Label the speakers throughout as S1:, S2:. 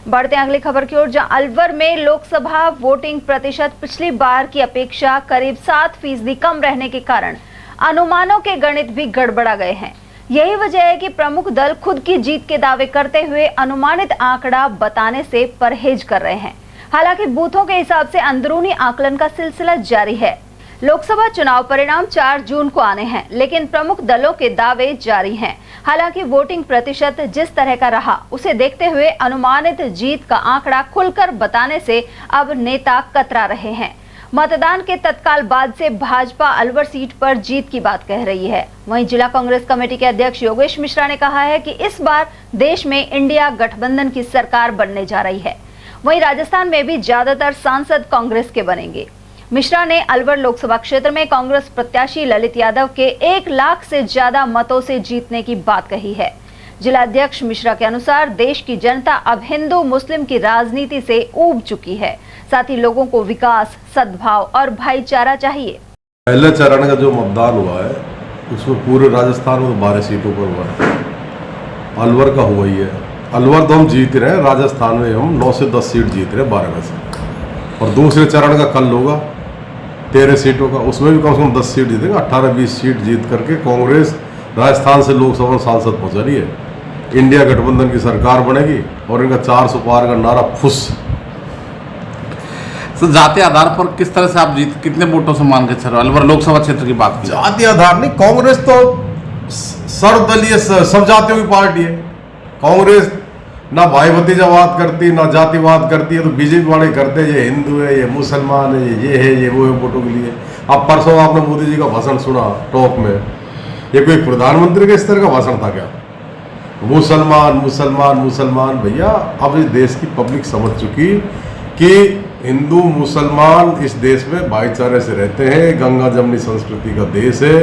S1: बढ़ते हैं अगली खबर की ओर, जहां अलवर में लोकसभा वोटिंग प्रतिशत पिछली बार की अपेक्षा करीब 7% कम रहने के कारण अनुमानों के गणित भी गड़बड़ा गए हैं। यही वजह है कि प्रमुख दल खुद की जीत के दावे करते हुए अनुमानित आंकड़ा बताने से परहेज कर रहे हैं। हालांकि बूथों के हिसाब से अंदरूनी आकलन का सिलसिला जारी है। लोकसभा चुनाव परिणाम 4 जून को आने हैं, लेकिन प्रमुख दलों के दावे जारी हैं। हालांकि वोटिंग प्रतिशत जिस तरह का रहा, उसे देखते हुए अनुमानित जीत का आंकड़ा खुलकर बताने से अब नेता कतरा रहे हैं। मतदान के तत्काल बाद से भाजपा अलवर सीट पर जीत की बात कह रही है। वहीं जिला कांग्रेस कमेटी के अध्यक्ष योगेश मिश्रा ने कहा है कि इस बार देश में इंडिया गठबंधन की सरकार बनने जा रही है। वहीं राजस्थान में भी ज्यादातर सांसद कांग्रेस के बनेंगे। मिश्रा ने अलवर लोकसभा क्षेत्र में कांग्रेस प्रत्याशी ललित यादव के 1 लाख से ज्यादा मतों से जीतने की बात कही है। जिला अध्यक्ष मिश्रा के अनुसार देश की जनता अब हिंदू मुस्लिम की राजनीति से ऊब चुकी है। साथ ही लोगों को विकास, सद्भाव और भाईचारा चाहिए।
S2: पहले चरण का जो मतदान हुआ है उसमें पूरे राजस्थान में 12 सीटों पर हुआ है। अलवर का हुआ ही है। अलवर तो हम जीत रहे हैं, राजस्थान में हम 9 से 10 सीट जीत रहे हैं 12 में से। और दूसरे चरण का कल होगा 13 सीटों का, उसमें भी कम से कम 10 सीट जीतेंगे। 18-20 सीट जीत करके कांग्रेस राजस्थान से लोकसभा सांसद पहुंचा रही है। इंडिया गठबंधन की सरकार बनेगी और इनका 400 पार का नारा फुस।
S3: सर, जाति आधार पर किस तरह से आप जीत, कितने वोटों से मान के चल रहे हो? अलवर लोकसभा क्षेत्र की बात की।
S2: जाति आधार नहीं, कांग्रेस तो सर्वदलीय सब जातियों की पार्टी है। कांग्रेस ना भाई भतीजावाद करती, ना जातिवाद करती है। तो बीजेपी वाले करते हैं, ये हिंदू है, ये मुसलमान है, ये है, ये वो है वोटों के लिए। अब परसों आपने मोदी जी का भाषण सुना टॉक में, ये कोई प्रधानमंत्री के इस तरह का भाषण था क्या? मुसलमान मुसलमान मुसलमान। भैया अब इस देश की पब्लिक समझ चुकी कि हिंदू मुसलमान इस देश में भाईचारे से रहते हैं। गंगा जमनी संस्कृति का देश है।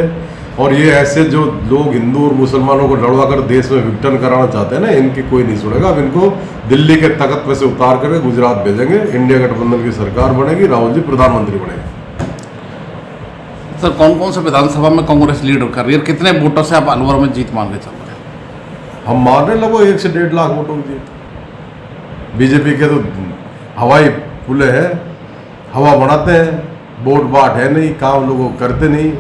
S2: और ये ऐसे जो लोग हिंदू और मुसलमानों को लड़वा कर देश में विघटन कराना चाहते हैं ना, इनकी कोई नहीं सुनेगा। अब इनको दिल्ली के तख्त पे से उतार करके गुजरात भेजेंगे। इंडिया गठबंधन की सरकार बनेगी, राहुल जी प्रधानमंत्री बनेंगे।
S3: सर, कौन कौन से विधानसभा में कांग्रेस लीड कर रही है? कितने वोटों से आप अलवर में जीत मान के चल रहे हैं?
S2: हम मारने लगो 1 से 1.5 लाख वोटों की जीत। बीजेपी के तो हवाई पुले हैं, हवा बढ़ाते हैं, वोट बाट है नहीं, काम लोगों करते नहीं।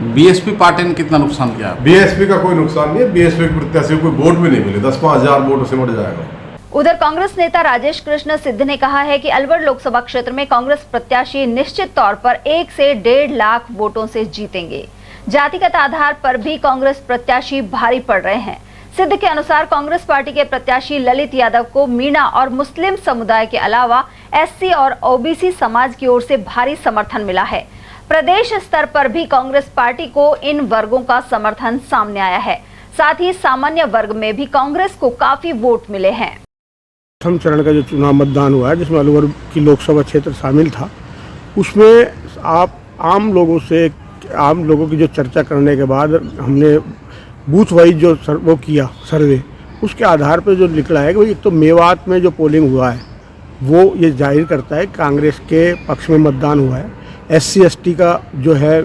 S3: बीएसपी पार्टी ने कितना नुकसान किया?
S2: बीएसपी का कोई नुकसान नहीं है। बीएसपी के प्रत्याशी को कोई वोट भी नहीं मिले, 10-5 हजार वोट से मर जाएगा।
S1: उधर कांग्रेस नेता राजेश कृष्ण सिद्ध ने कहा है कि अलवर लोकसभा क्षेत्र में कांग्रेस प्रत्याशी निश्चित तौर पर 1 से 1.5 लाख वोटों से जीतेंगे। जातिगत आधार पर भी कांग्रेस प्रत्याशी भारी पड़ रहे हैं। सिद्ध के अनुसार कांग्रेस पार्टी के प्रत्याशी ललित यादव को मीणा और मुस्लिम समुदाय के अलावा एससी और ओबीसी समाज की ओर से भारी समर्थन मिला है। प्रदेश स्तर पर भी कांग्रेस पार्टी को इन वर्गों का समर्थन सामने आया है। साथ ही सामान्य वर्ग में भी कांग्रेस को काफी वोट मिले हैं।
S4: प्रथम चरण का जो चुनाव मतदान हुआ है, जिसमें अलवर की लोकसभा क्षेत्र शामिल था, उसमें आप आम लोगों की जो चर्चा करने के बाद हमने बूथ वाइज जो वो किया सर्वे, उसके आधार पर जो निकला है कि एक तो मेवात में जो पोलिंग हुआ है वो ये जाहिर करता है कांग्रेस के पक्ष में मतदान हुआ है। SC/ST का जो है,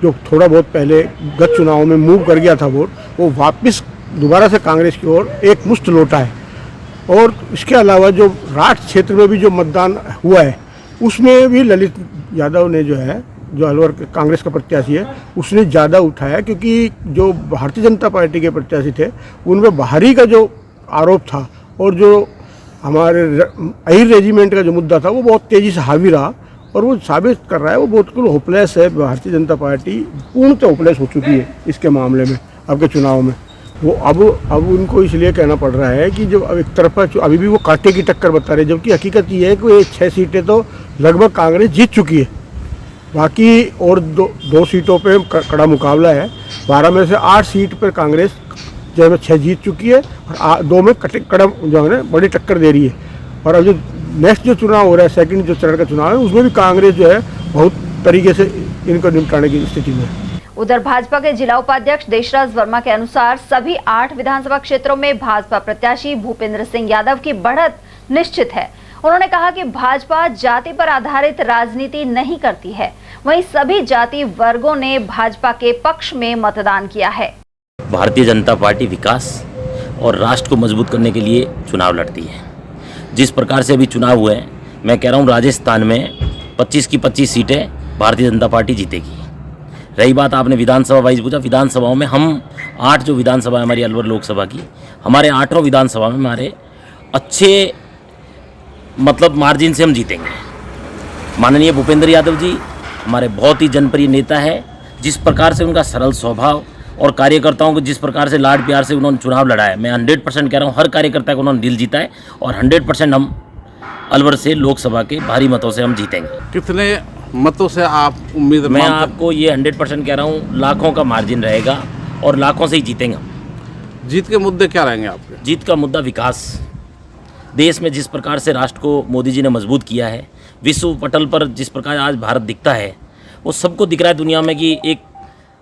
S4: जो थोड़ा बहुत पहले गत चुनाव में मूव कर गया था वोट, वो वापस दोबारा से कांग्रेस की ओर एक मुश्त लौटा है। और इसके अलावा जो राठ क्षेत्र में भी जो मतदान हुआ है, उसमें भी ललित यादव ने जो है, जो अलवर कांग्रेस का प्रत्याशी है, उसने ज़्यादा उठाया, क्योंकि जो भारतीय जनता पार्टी के प्रत्याशी थे उनमें बाहरी का जो आरोप था और जो हमारे अहिर रेजिमेंट का जो मुद्दा था वो बहुत तेज़ी से हावी रहा। और वो साबित कर रहा है वो बिल्कुल होपलेस है। भारतीय जनता पार्टी पूर्णतः होपलेस हो चुकी है इसके मामले में। अब के चुनाव में वो अब उनको इसलिए कहना पड़ रहा है कि जो अब एक तरफा अभी भी वो कांटे की टक्कर बता रहे हैं, जबकि हकीकत ये है कि वो 6 सीटें तो लगभग कांग्रेस जीत चुकी है। बाकी और दो सीटों पे कड़ा मुकाबला है। 12 में से 8 सीट पर कांग्रेस जो है 6 जीत चुकी है और 2 में कड़ा जो है ना बड़ी टक्कर दे रही है। और अब जो नेक्स्ट जो चुनाव हो रहा है, सेकंड जो चरण का चुनाव है, उसमें भी कांग्रेस जो है बहुत तरीके से इनको निपटाने की स्थिति में है।
S1: उधर भाजपा के जिला उपाध्यक्ष देशराज वर्मा के अनुसार सभी 8 विधानसभा क्षेत्रों में भाजपा प्रत्याशी भूपेंद्र सिंह यादव की बढ़त निश्चित है। उन्होंने कहा कि भाजपा जाति पर आधारित राजनीति नहीं करती है, वहीं सभी जाति वर्गों ने भाजपा के पक्ष में मतदान किया है।
S5: भारतीय जनता पार्टी विकास और राष्ट्र को मजबूत करने के लिए चुनाव लड़ती है। जिस प्रकार से अभी चुनाव हुए हैं, मैं कह रहा हूँ राजस्थान में 25 की 25 सीटें भारतीय जनता पार्टी जीतेगी। रही बात आपने विधानसभा वाइज पूछा, विधानसभाओं में हम 8 जो विधानसभा है हमारी अलवर लोकसभा की, हमारे 8 विधानसभा में हमारे अच्छे मतलब मार्जिन से हम जीतेंगे। माननीय भूपेंद्र यादव जी हमारे बहुत ही जनप्रिय नेता है। जिस प्रकार से उनका सरल स्वभाव और कार्यकर्ताओं को जिस प्रकार से लाड प्यार से उन्होंने चुनाव लड़ा है, मैं 100% कह रहा हूँ हर कार्यकर्ता को उन्होंने दिल जीता है और 100% हम अलवर से लोकसभा के भारी मतों से हम जीतेंगे।
S3: कितने मतों से आप उम्मीद
S5: मैं आपको ये 100% कह रहा हूँ, लाखों का मार्जिन रहेगा और लाखों से ही जीतेंगे हम।
S3: जीत के मुद्दे क्या रहेंगे आपके?
S5: जीत का मुद्दा विकास। देश में जिस प्रकार से राष्ट्र को मोदी जी ने मजबूत किया है, विश्व पटल पर जिस प्रकार आज भारत दिखता है, वो सबको दिख रहा है दुनिया में कि एक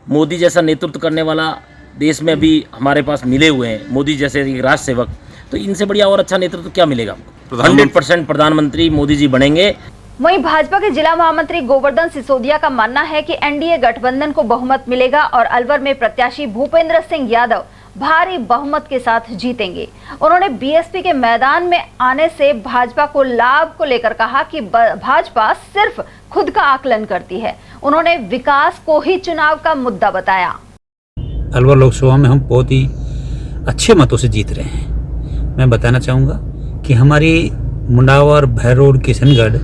S5: मोदी जैसा नेतृत्व करने वाला देश में अभी हमारे पास मिले हुए हैं। मोदी जैसे एक राष्ट्र सेवक, तो इनसे बढ़िया और अच्छा नेतृत्व क्या मिलेगा हमको? 100% प्रधानमंत्री मोदी जी बनेंगे।
S1: वहीं भाजपा के जिला महामंत्री गोवर्धन सिसोदिया का मानना है कि एनडीए गठबंधन को बहुमत मिलेगा और अलवर में प्रत्याशी भूपेंद्र सिंह यादव भारी बहुमत के साथ जीतेंगे। उन्होंने बीएसपी के मैदान में आने से भाजपा को लाभ को लेकर कहा कि भाजपा सिर्फ खुद का आकलन करती है। उन्होंने विकास को ही चुनाव का मुद्दा बताया।
S6: अलवर लोकसभा में हम बहुत ही अच्छे मतों से जीत रहे हैं। मैं बताना चाहूँगा कि हमारी मुंडावर, भैरोड, किशनगढ़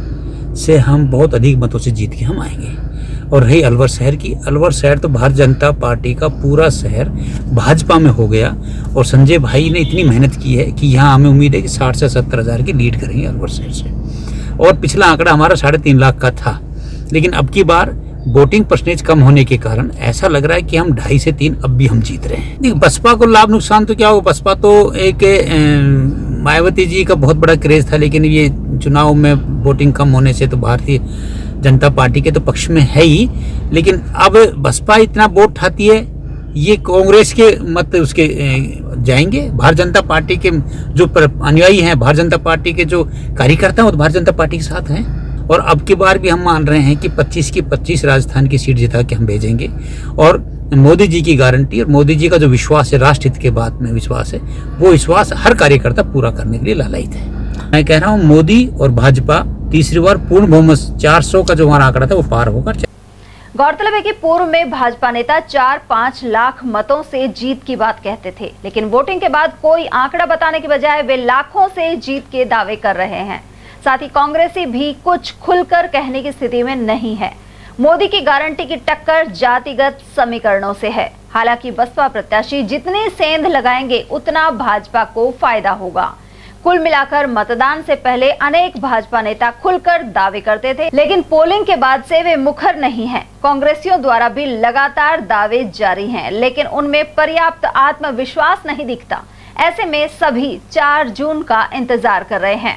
S6: से हम बहुत अधिक मतों से जीत के हम आएंगे। और रही अलवर शहर की, अलवर शहर तो भारतीय जनता पार्टी का पूरा शहर भाजपा में हो गया और संजय भाई ने इतनी मेहनत की है कि यहाँ हमें उम्मीद है कि 60 से 70 हज़ार की लीड करेंगे अलवर शहर से। और पिछला आंकड़ा हमारा 3.5 लाख का था, लेकिन अब की बार वोटिंग परसेंटेज कम होने के कारण ऐसा लग रहा है कि हम 2.5 से 3 अब भी हम जीत रहे हैं। देखिए, बसपा को लाभ नुकसान तो क्या होगा? बसपा तो एक मायावती जी का बहुत बड़ा क्रेज था, लेकिन ये चुनाव में वोटिंग कम होने से तो भारतीय जनता पार्टी के तो पक्ष में है ही। लेकिन अब बसपा इतना वोट ठाती है, ये कांग्रेस के मत उसके जाएंगे। भारतीय जनता पार्टी के जो अनुयायी हैं, भारतीय जनता पार्टी के जो कार्यकर्ता हैं, वो भारतीय जनता पार्टी के साथ हैं। और अब की बार भी हम मान रहे हैं कि 25 की 25 राजस्थान की सीट जिता के हम भेजेंगे। और मोदी जी की गारंटी और मोदी जी का जो विश्वास है, राष्ट्र हित के बात में विश्वास है, वो विश्वास हर कार्यकर्ता पूरा करने के लिए लालायित है। मैं कह रहा हूँ मोदी और भाजपा तीसरी बार पूर्ण बहुमत 400 का जो हमारा आंकड़ा था वो पार होगा।
S1: गौरतलब है कि पूर्व में भाजपा नेता 4-5 लाख मतों से जीत की बात कहते थे, लेकिन वोटिंग के बाद कोई आंकड़ा बताने के बजाय वे लाखों से जीत के दावे कर रहे हैं। साथ ही कांग्रेसी भी कुछ खुलकर कहने की स्थिति में नहीं है। मोदी की गारंटी की टक्कर जातिगत समीकरणों से है। हालांकि बसपा प्रत्याशी जितनी सेंध लगाएंगे उतना भाजपा को फायदा होगा। कुल मिलाकर मतदान से पहले अनेक भाजपा नेता खुलकर दावे करते थे, लेकिन पोलिंग के बाद से वे मुखर नहीं हैं। कांग्रेसियों द्वारा भी लगातार दावे जारी हैं, लेकिन उनमें पर्याप्त आत्मविश्वास नहीं दिखता। ऐसे में सभी 4 जून का इंतजार कर रहे हैं।